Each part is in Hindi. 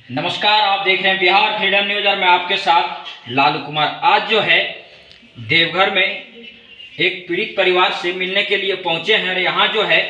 नमस्कार, आप देख रहे हैं बिहार फ्रीडम न्यूज और मैं आपके साथ लालू कुमार। आज जो है देवघर में एक पीड़ित परिवार से मिलने के लिए पहुंचे हैं और यहाँ जो है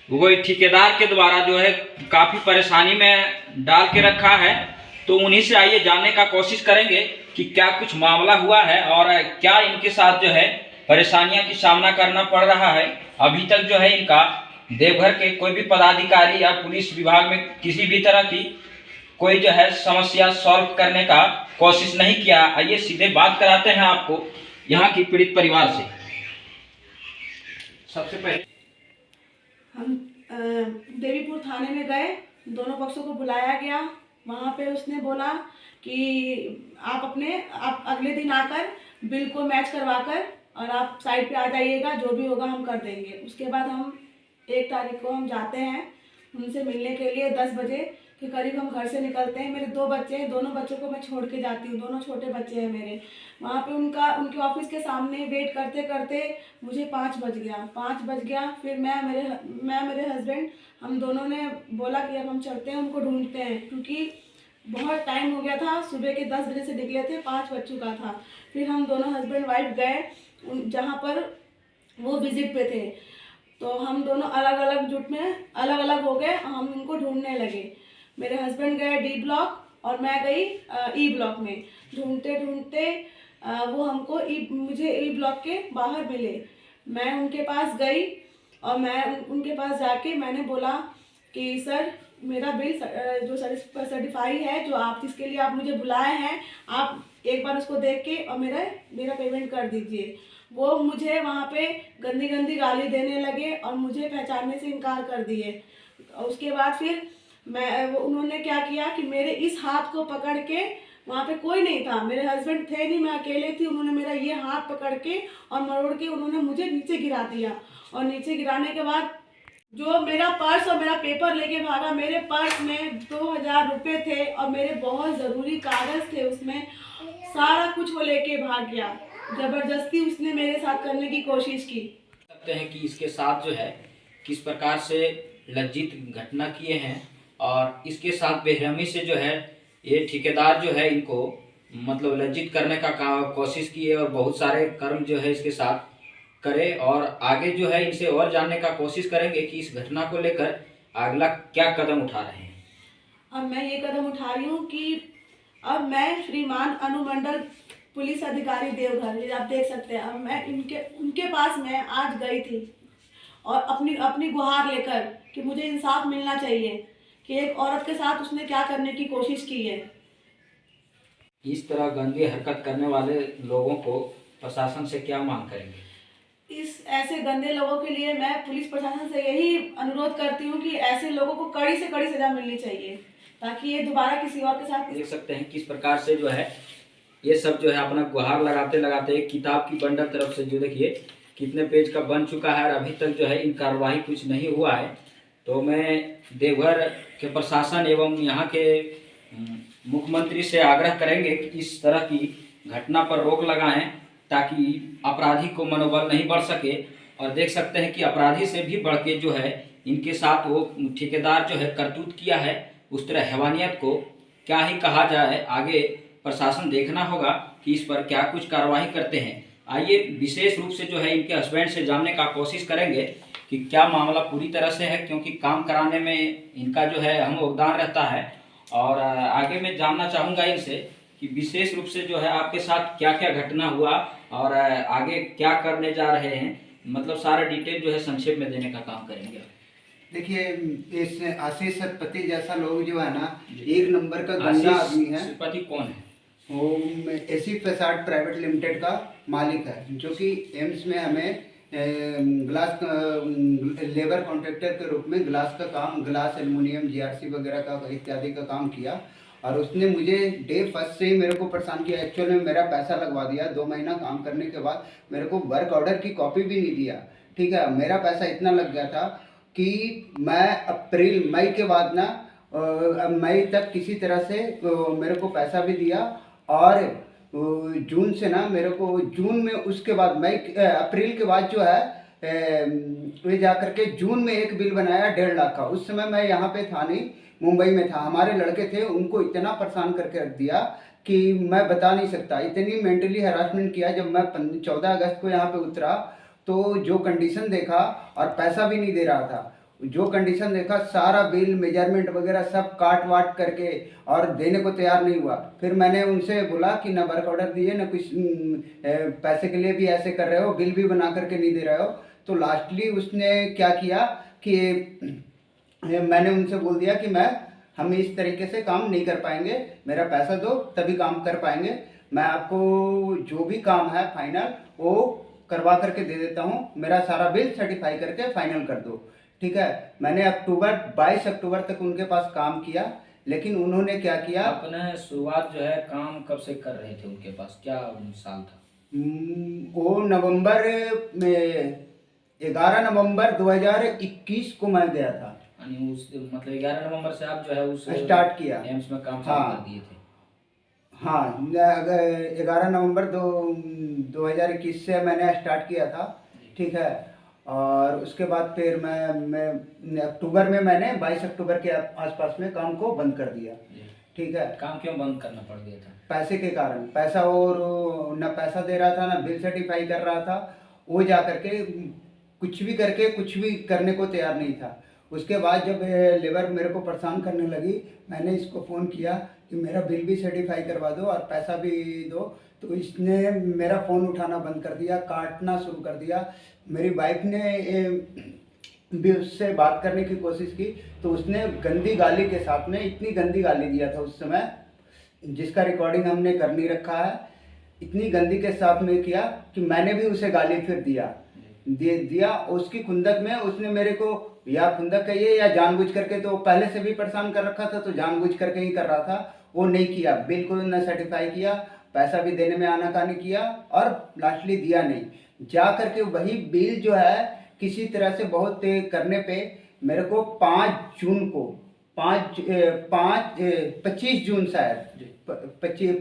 वो ठेकेदार के द्वारा जो है काफ़ी परेशानी में डाल के रखा है। तो उन्हीं से आइए जानने का कोशिश करेंगे कि क्या कुछ मामला हुआ है और क्या इनके साथ जो है परेशानियां की सामना करना पड़ रहा है। अभी तक जो है इनका देवघर के कोई भी पदाधिकारी या पुलिस विभाग में किसी भी तरह की कोई जो है समस्या सॉल्व करने का कोशिश नहीं किया। आइए सीधे बात कराते हैं आपको यहाँ की पीड़ित परिवार से। सबसे पहले हम देवीपुर थाने में गए, दोनों पक्षों को बुलाया गया। वहाँ पे उसने बोला कि आप अगले दिन आकर बिल को मैच करवाकर और आप साइड पे आ जाइएगा, जो भी होगा हम कर देंगे। उसके बाद हम 1 तारीख को हम जाते हैं उनसे मिलने के लिए। 10 बजे के करीब हम घर से निकलते हैं। मेरे 2 बच्चे हैं, दोनों बच्चों को मैं छोड़ के जाती हूँ, दोनों छोटे बच्चे हैं मेरे। वहाँ पे उनके ऑफिस के सामने वेट करते करते मुझे 5 बज गया। फिर मैं मेरे हस्बैंड हम दोनों ने बोला कि अब हम चलते हैं, उनको ढूंढते हैं, क्योंकि बहुत टाइम हो गया था। सुबह के 10 बजे से निकले थे, 5 बज चुका था। फिर हम दोनों हस्बैंड वाइफ गए जहाँ पर वो विजिट पे थे। तो हम दोनों अलग अलग जुट में अलग अलग हो गए, हम उनको ढूंढने लगे। मेरे हस्बैंड गए डी ब्लॉक और मैं गई ई ब्लॉक में। ढूंढते ढूंढते वो हमको मुझे ई ब्लॉक के बाहर मिले। मैं उनके पास गई और मैं उनके पास जाके मैंने बोला कि सर, मेरा बिल जो सर्टिफाई है, जो आप जिसके लिए आप मुझे बुलाए हैं, आप एक बार उसको देख के और मेरा पेमेंट कर दीजिए। वो मुझे वहाँ पे गंदी गंदी गाली देने लगे और मुझे पहचानने से इनकार कर दिए। उसके बाद फिर उन्होंने क्या किया कि मेरे इस हाथ को पकड़ के, वहाँ पे कोई नहीं था, मेरे हस्बैंड थे नहीं, मैं अकेले थी। उन्होंने मेरा ये हाथ पकड़ के और मरोड़ के उन्होंने मुझे नीचे गिरा दिया। और नीचे गिराने के बाद जो मेरा पर्स और मेरा पेपर लेके भागा। मेरे पर्स में 2000 रुपये थे और मेरे बहुत ज़रूरी कागज़ थे उसमें। सारा कुछ वो लेके भाग गया। ज़बरदस्ती उसने मेरे साथ करने की कोशिश की। सकते हैं कि इसके साथ जो है किस प्रकार से लज्जित घटना किए हैं और इसके साथ बेरहमी से जो है ये ठेकेदार जो है इनको मतलब लज्जित करने का कोशिश की है और बहुत सारे कर्म जो है इसके साथ करे। और आगे जो है इनसे और जानने का कोशिश करेंगे कि इस घटना को लेकर अगला क्या कदम उठा रहे हैं। अब मैं ये कदम उठा रही हूँ कि अब मैं श्रीमान अनुमंडल पुलिस अधिकारी देवघर, आप देख सकते हैं, अब मैं उनके पास मैं आज गई थी और अपनी गुहार लेकर कि मुझे इंसाफ मिलना चाहिए कि एक औरत के साथ उसने क्या करने की कोशिश की है। इस तरह गंदी हरकत करने वाले लोगों को प्रशासन से क्या मांग करेंगे? ऐसे गंदे लोगों के लिए मैं पुलिस प्रशासन से यही अनुरोध करती हूँ कि ऐसे लोगों को कड़ी से कड़ी सजा मिलनी चाहिए, ताकि ये दोबारा किसी और के साथ। देख सकते हैं किस प्रकार से जो है ये सब जो है अपना गुहार लगाते लगाते एक किताब की बंडल तरफ से जो देखिए कितने पेज का बन चुका है और अभी तक जो है इन कार्रवाई कुछ नहीं हुआ है। तो मैं देवघर के प्रशासन एवं यहाँ के मुख्यमंत्री से आग्रह करेंगे कि इस तरह की घटना पर रोक लगाएं, ताकि अपराधी को मनोबल नहीं बढ़ सके। और देख सकते हैं कि अपराधी से भी बढ़ के जो है इनके साथ वो ठेकेदार जो है करतूत किया है। उस तरह हैवानियत को क्या ही कहा जाए, आगे प्रशासन देखना होगा कि इस पर क्या कुछ कार्रवाई करते हैं। आइए विशेष रूप से जो है इनके हस्बैंड से जानने का कोशिश करेंगे कि क्या मामला पूरी तरह से है, क्योंकि काम कराने में इनका जो है अहम योगदान रहता है। और आगे मैं जानना चाहूँगा इनसे कि विशेष रूप से जो है आपके साथ क्या क्या घटना हुआ और आगे क्या करने जा रहे हैं, मतलब सारा डिटेल जो है संक्षेप में देने का काम करेंगे। देखिए, इस आशीष सतपति जैसा लोग जो है ना, 1 नंबर का गंदा आदमी है। सतपति कौन है? वो एसी फैसाड प्राइवेट लिमिटेड का मालिक है, जो कि एम्स में हमें ग्लास लेबर कॉन्ट्रैक्टर के रूप में ग्लास का काम, ग्लास एल्युमिनियम जीआरसी वगैरह का इत्यादि का काम किया। और उसने मुझे डे फर्स्ट से ही मेरे को परेशान किया। एक्चुअल में मेरा पैसा लगवा दिया। 2 महीना काम करने के बाद मेरे को वर्क ऑर्डर की कॉपी भी नहीं दिया। ठीक है, मेरा पैसा इतना लग गया था कि मैं मई के बाद ना मई तक किसी तरह से मेरे को पैसा भी दिया। और जून से ना मेरे को जून में, उसके बाद अप्रैल के बाद जो है वे जा करके जून में एक बिल बनाया 1.5 लाख का। उस समय मैं यहाँ पे था नहीं, मुंबई में था, हमारे लड़के थे, उनको इतना परेशान करके रख दिया कि मैं बता नहीं सकता। इतनी मेंटली हरासमेंट किया। जब मैं 14 अगस्त को यहाँ पे उतरा तो जो कंडीशन देखा, और पैसा भी नहीं दे रहा था, जो कंडीशन देखा, सारा बिल मेजरमेंट वगैरह सब काट वाट करके और देने को तैयार नहीं हुआ। फिर मैंने उनसे बोला कि ना वर्क ऑर्डर दिए ना कुछ, पैसे के लिए भी ऐसे कर रहे हो, बिल भी बना करके नहीं दे रहे हो। तो लास्टली उसने क्या किया कि मैंने उनसे बोल दिया कि हम इस तरीके से काम नहीं कर पाएंगे, मेरा पैसा दो तभी काम कर पाएंगे। मैं आपको जो भी काम है फाइनल वो करवा करके दे देता हूँ, मेरा सारा बिल सर्टिफाई करके फाइनल कर दो, ठीक है। मैंने 22 अक्टूबर तक उनके पास काम किया, लेकिन उन्होंने क्या किया। आपने शुरुआत जो है काम कब से कर रहे थे उनके पास, क्या साल था? वो नवंबर में 11 नवंबर 2021 को मैं गया था। यानी उस मतलब 11 नवंबर से आप जो है उस स्टार्ट किया एम्स में काम हाँ। चालू कर दिए थे? हाँ, 11 नवंबर 2021 से मैंने स्टार्ट किया था, ठीक है। और उसके बाद फिर मैं अक्टूबर में मैंने 22 अक्टूबर के आसपास में काम को बंद कर दिया, ठीक है। काम क्यों बंद करना पड़ गया था? पैसे के कारण। पैसा, और ना पैसा दे रहा था ना बिल सर्टिफाई कर रहा था। वो जा करके कुछ भी करके कुछ भी करने को तैयार नहीं था। उसके बाद जब लेबर मेरे को परेशान करने लगी, मैंने इसको फ़ोन किया कि मेरा बिल भी सर्टिफाई करवा दो और पैसा भी दो। तो इसने मेरा फ़ोन उठाना बंद कर दिया, काटना शुरू कर दिया। मेरी वाइफ ने भी उससे बात करने की कोशिश की, तो उसने गंदी गाली के साथ में, इतनी गंदी गाली दिया था उस समय जिसका रिकॉर्डिंग हमने कर नहीं रखा है। इतनी गंदी के साथ में किया कि मैंने भी उसे गाली फिर दिया। उसकी खुंदक में उसने मेरे को, या खुंदक कहिए या जानबूझ करके, तो पहले से भी परेशान कर रखा था तो जानबूझ करके ही कर रहा था। वो नहीं किया, बिल्कुल न सर्टिफाई किया, पैसा भी देने में आनाकानी किया और लास्टली दिया नहीं। जा करके वही बिल जो है किसी तरह से बहुत करने पे मेरे को 5 जून को 25 जून शायद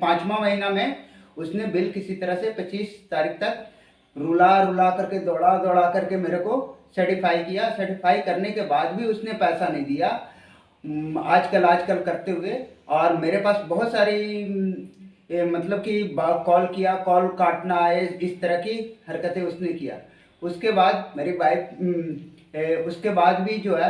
5वां महीना में उसने बिल किसी तरह से 25 तारीख तक रुला करके दौड़ा करके मेरे को सर्टिफाई किया। सर्टिफाई करने के बाद भी उसने पैसा नहीं दिया, आजकल करते हुए। और मेरे पास बहुत सारी मतलब कि कॉल किया, कॉल काटना है, इस तरह की हरकतें उसने किया। उसके बाद मेरी वाइफ उसके बाद भी जो है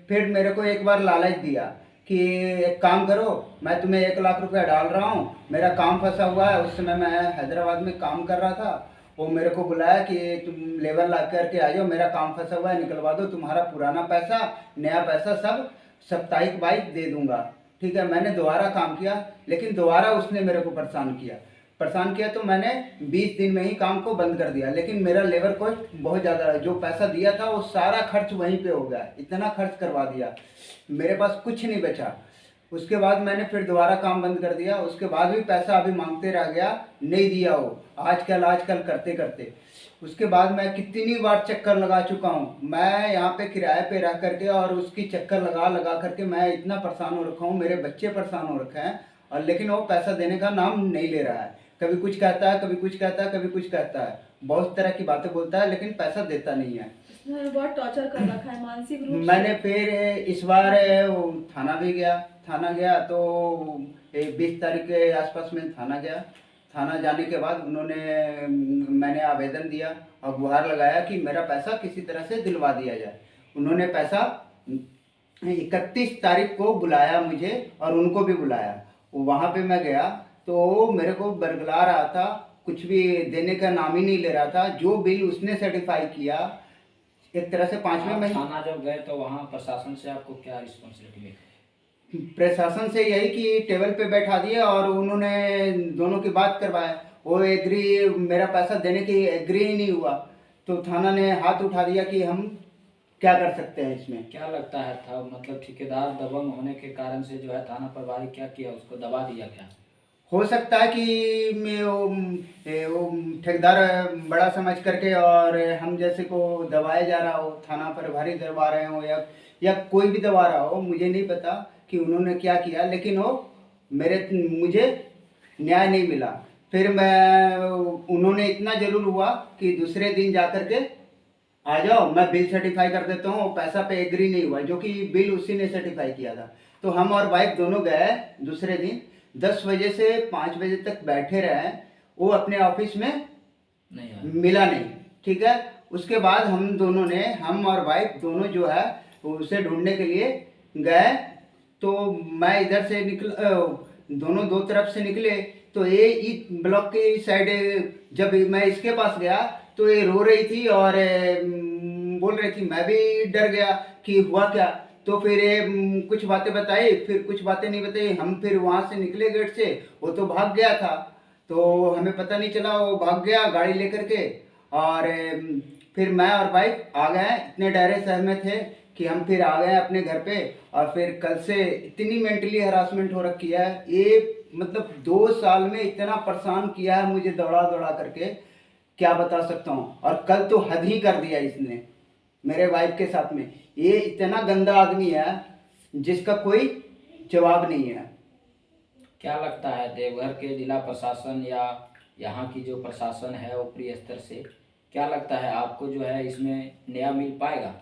फिर मेरे को एक बार लालच दिया कि एक काम करो, मैं तुम्हें 1 लाख रुपया डाल रहा हूँ, मेरा काम फंसा हुआ है। उस समय मैं हैदराबाद में काम कर रहा था। वो मेरे को बुलाया कि तुम लेबर ला करके आ जाओ, मेरा काम फंसा हुआ है, निकलवा दो, तुम्हारा पुराना पैसा नया पैसा सब साप्ताहिक वाइज दे दूंगा, ठीक है। मैंने दोबारा काम किया, लेकिन दोबारा उसने मेरे को परेशान किया तो मैंने 20 दिन में ही काम को बंद कर दिया। लेकिन मेरा लेबर कॉस्ट बहुत ज़्यादा है, जो पैसा दिया था वो सारा खर्च वहीं पे हो गया, इतना खर्च करवा दिया, मेरे पास कुछ नहीं बचा। उसके बाद मैंने फिर दोबारा काम बंद कर दिया। उसके बाद भी पैसा अभी मांगते रह गया, नहीं दिया वो, आजकल करते। उसके बाद मैं कितनी बार चक्कर लगा चुका हूँ। मैं यहाँ पे किराए पे रह करके और उसकी चक्कर लगा करके मैं इतना परेशान हो रखा हूँ, मेरे बच्चे परेशान हो रखे हैं, और लेकिन वो पैसा देने का नाम नहीं ले रहा है। कभी कुछ कहता है, कभी कुछ कहता है, कभी कुछ कहता है, बहुत तरह की बातें बोलता है, लेकिन पैसा देता नहीं है। बहुत टॉर्चर कर रखा है मानसिक रूप से। मैंने फिर इस बार थाना गया तो 20 तारीख के आसपास में थाना गया। थाना जाने के बाद मैंने आवेदन दिया और गुहार लगाया कि मेरा पैसा किसी तरह से दिलवा दिया जाए। उन्होंने पैसा 31 तारीख को बुलाया मुझे और उनको भी बुलाया। वहाँ पे मैं गया तो मेरे को बरगला रहा था, कुछ भी देने का नाम ही नहीं ले रहा था। जो बिल उसने सर्टिफाई किया, एक तरह से 5वें महीने थाना जब गए तो वहाँ प्रशासन से आपको क्या रिस्पॉन्सिबिलिटी मिली? प्रशासन से यही कि टेबल पे बैठा दिया और उन्होंने दोनों की बात करवाया। वो एग्री, मेरा पैसा देने की एग्री ही नहीं हुआ, तो थाना ने हाथ उठा दिया कि हम क्या कर सकते हैं इसमें। क्या लगता है था, मतलब ठेकेदार दबंग होने के कारण से जो है थाना प्रभारी क्या किया, उसको दबा दिया क्या? हो सकता है कि वो ठेकेदार बड़ा समझ करके और हम जैसे को दबाया जा रहा हो, थाना प्रभारी दबा रहे हो या कोई भी दबा रहा हो, मुझे नहीं पता कि उन्होंने क्या किया, लेकिन वो मुझे न्याय नहीं मिला। फिर उन्होंने इतना ज़रूर हुआ कि दूसरे दिन जा कर के आ जाओ, मैं बिल सर्टिफाई कर देता हूँ। पैसा पे एग्री नहीं हुआ, जो कि बिल उसी ने सर्टिफाई किया था। तो हम और वाइफ दोनों गए दूसरे दिन, 10 बजे से 5 बजे तक बैठे रहे। वो अपने ऑफिस में नहीं आया। मिला नहीं, ठीक है। उसके बाद हम और वाइफ दोनों जो है उसे ढूंढने के लिए गए। तो मैं इधर से दोनों दो तरफ से निकले। तो ये इस ब्लॉक के साइड, जब मैं इसके पास गया तो ये रो रही थी और बोल रही थी। मैं भी डर गया कि हुआ क्या। तो फिर ये कुछ बातें बताई, फिर कुछ बातें नहीं बताई। हम फिर वहाँ से निकले गेट से, वो तो भाग गया था। तो हमें पता नहीं चला, वो भाग गया गाड़ी लेकर के। और फिर मैं और वाइफ आ गए, इतने डरे सहमे थे कि हम फिर आ गए अपने घर पे। और फिर कल से इतनी मेंटली हरासमेंट हो रखी है, ये मतलब 2 साल में इतना परेशान किया है मुझे दौड़ा दौड़ा करके, क्या बता सकता हूँ। और कल तो हद ही कर दिया इसने मेरे वाइफ के साथ में। ये इतना गंदा आदमी है जिसका कोई जवाब नहीं है। क्या लगता है देवघर के जिला प्रशासन या यहाँ की जो प्रशासन है ऊपरी स्तर से, क्या लगता है आपको जो है इसमें न्याय मिल पाएगा?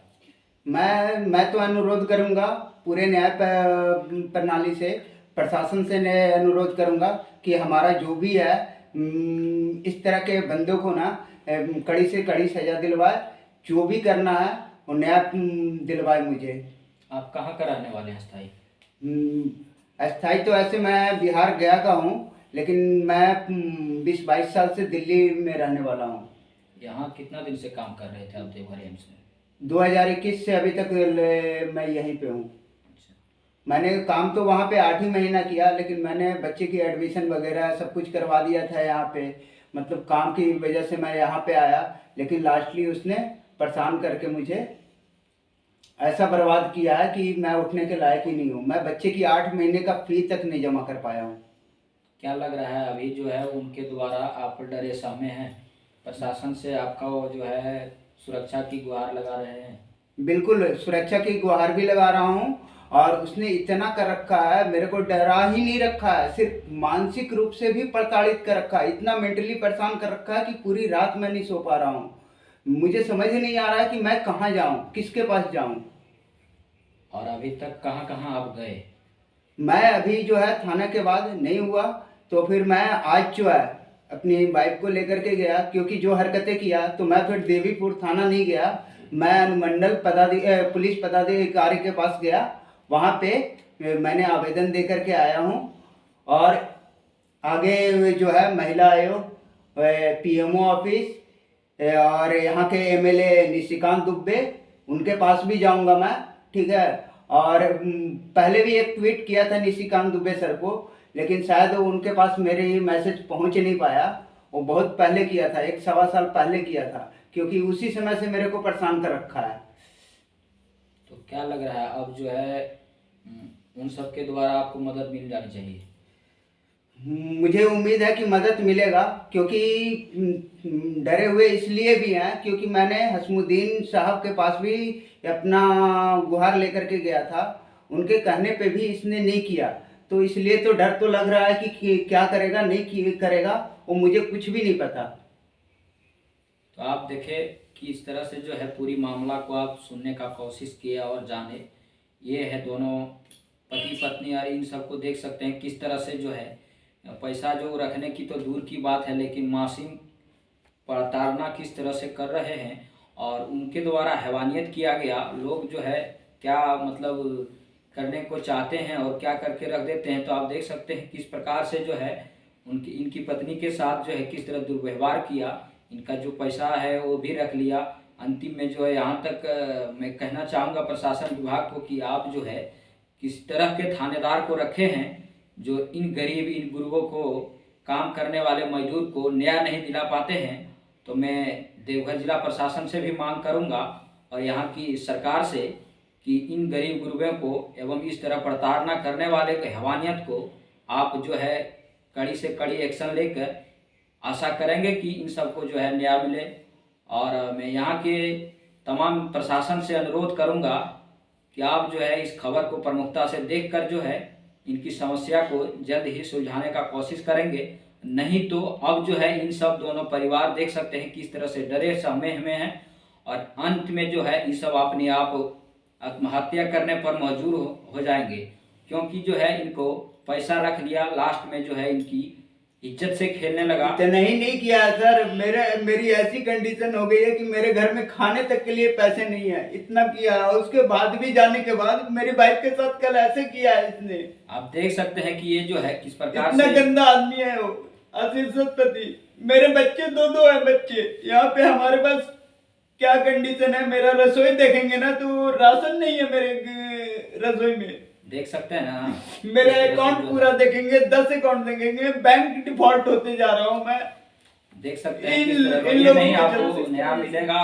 मैं तो अनुरोध करूंगा पूरे न्याय प्रणाली से, प्रशासन से मैं अनुरोध करूंगा कि हमारा जो भी है इस तरह के बंदों को ना कड़ी से कड़ी सजा दिलवाए। जो भी करना है वो न्याय दिलवाए मुझे। आप कहाँ का रहने वाले हैं स्थायी? अस्थाई तो ऐसे मैं बिहार गया का हूँ, लेकिन मैं 20-22 साल से दिल्ली में रहने वाला हूँ। यहाँ कितना दिन से काम कर रहे थे आप देवघर एम्स में? 2021 से अभी तक मैं यहीं पे हूँ। अच्छा। मैंने काम तो वहाँ पे 8 ही महीना किया, लेकिन मैंने बच्चे की एडमिशन वगैरह सब कुछ करवा दिया था यहाँ पे। मतलब काम की वजह से मैं यहाँ पे आया, लेकिन लास्टली उसने परेशान करके मुझे ऐसा बर्बाद किया है कि मैं उठने के लायक ही नहीं हूँ। मैं बच्चे की 8 महीने का फी तक नहीं जमा कर पाया हूँ। क्या लग रहा है अभी जो है उनके द्वारा आप डरे सहमे हैं, प्रशासन से आपका वो जो है सुरक्षा की गुहार लगा रहे हैं? बिल्कुल सुरक्षा की गुहार भी लगा रहा हूँ। और उसने इतना कर रखा है, मेरे को डरा ही नहीं रखा है, सिर्फ मानसिक रूप से भी प्रताड़ित कर रखा है। इतना मेंटली परेशान कर रखा है कि पूरी रात मैं नहीं सो पा रहा हूँ। मुझे समझ ही नहीं आ रहा है कि मैं कहाँ जाऊँ, किसके पास जाऊँ। और अभी तक कहाँ कहाँ आप गए? मैं अभी जो है थाना के बाद नहीं हुआ, तो फिर मैं आज जो है अपनी वाइफ को लेकर के गया, क्योंकि जो हरकतें किया। तो मैं फिर देवीपुर थाना नहीं गया, मैं अनुमंडल पुलिस पदाधिकारी के पास गया। वहाँ पे मैंने आवेदन दे करके आया हूँ। और आगे जो है महिला आयोग, पीएमओ ऑफिस और यहाँ के एमएलए निशिकांत दुबे, उनके पास भी जाऊँगा मैं, ठीक है। और पहले भी एक ट्वीट किया था निशिकांत दुबे सर को, लेकिन शायद उनके पास मेरे ये मैसेज पहुंच नहीं पाया। वो बहुत पहले किया था, 1-1.25 साल पहले किया था, क्योंकि उसी समय से मेरे को परेशान कर रखा है। तो क्या लग रहा है अब जो है उन सब के द्वारा आपको मदद मिल जानी चाहिए? मुझे उम्मीद है कि मदद मिलेगा, क्योंकि डरे हुए इसलिए भी हैं क्योंकि मैंने हसमुद्दीन साहब के पास भी अपना गुहार लेकर के गया था। उनके कहने पे भी इसने नहीं किया, तो इसलिए तो डर तो लग रहा है कि क्या करेगा नहीं करेगा, वो मुझे कुछ भी नहीं पता। तो आप देखें कि इस तरह से जो है पूरी मामला को आप सुनने का कोशिश किए और जाने। ये है दोनों पति पत्नी, और इन सबको देख सकते हैं किस तरह से जो है पैसा जो रखने की तो दूर की बात है, लेकिन मासूम प्रताड़ना किस तरह से कर रहे हैं और उनके द्वारा हैवानियत किया गया। लोग जो है क्या मतलब करने को चाहते हैं और क्या करके रख देते हैं। तो आप देख सकते हैं किस प्रकार से जो है इनकी पत्नी के साथ जो है किस तरह दुर्व्यवहार किया। इनका जो पैसा है वो भी रख लिया। अंतिम में जो है यहाँ तक मैं कहना चाहूँगा प्रशासन विभाग को कि आप जो है किस तरह के थानेदार को रखे हैं जो इन गरीब, इन गुरुओं को, काम करने वाले मजदूर को न्याय नहीं दिला पाते हैं। तो मैं देवघर जिला प्रशासन से भी मांग करूंगा और यहाँ की सरकार से कि इन गरीब गुरुओं को एवं इस तरह प्रताड़ना करने वाले हैवानियत को आप जो है कड़ी से कड़ी एक्शन लेकर आशा करेंगे कि इन सबको जो है न्याय मिले। और मैं यहाँ के तमाम प्रशासन से अनुरोध करूँगा कि आप जो है इस खबर को प्रमुखता से देखकर जो है इनकी समस्या को जल्द ही सुलझाने का कोशिश करेंगे। नहीं तो अब जो है इन सब दोनों परिवार देख सकते हैं किस तरह से डरे सहमे हुए हैं और अंत में जो है ये सब अपने आप आत्महत्या करने पर मजबूर हो जाएंगे, क्योंकि जो है इनको पैसा रख लिया, लास्ट में जो है इनकी इज्जत से खेलने लगा। इतना ही नहीं किया है सर, मेरी ऐसी कंडीशन हो गई है कि मेरे घर में खाने तक के लिए पैसे नहीं है, इतना किया है। और उसके बाद भी जाने के बाद मेरी वाइफ के साथ कल ऐसे किया है इसने। आप देख सकते हैं कि ये जो है किस प्रकार इतना से गंदा आदमी है वो आशीष सतपति। मेरे बच्चे दो है बच्चे, यहाँ पे हमारे पास क्या कंडीशन है। मेरा रसोई देखेंगे ना तो राशन नहीं है मेरे रसोई में। देख सकते हैं ना, मेरा अकाउंट पूरा देखेंगे, 10 अकाउंट देखेंगे, बैंक डिफॉल्ट होते जा रहा हूँ मैं। देख सकते हैं इन किस तरह लोगों नहीं की आपको वजह से। न्याय मिलेगा।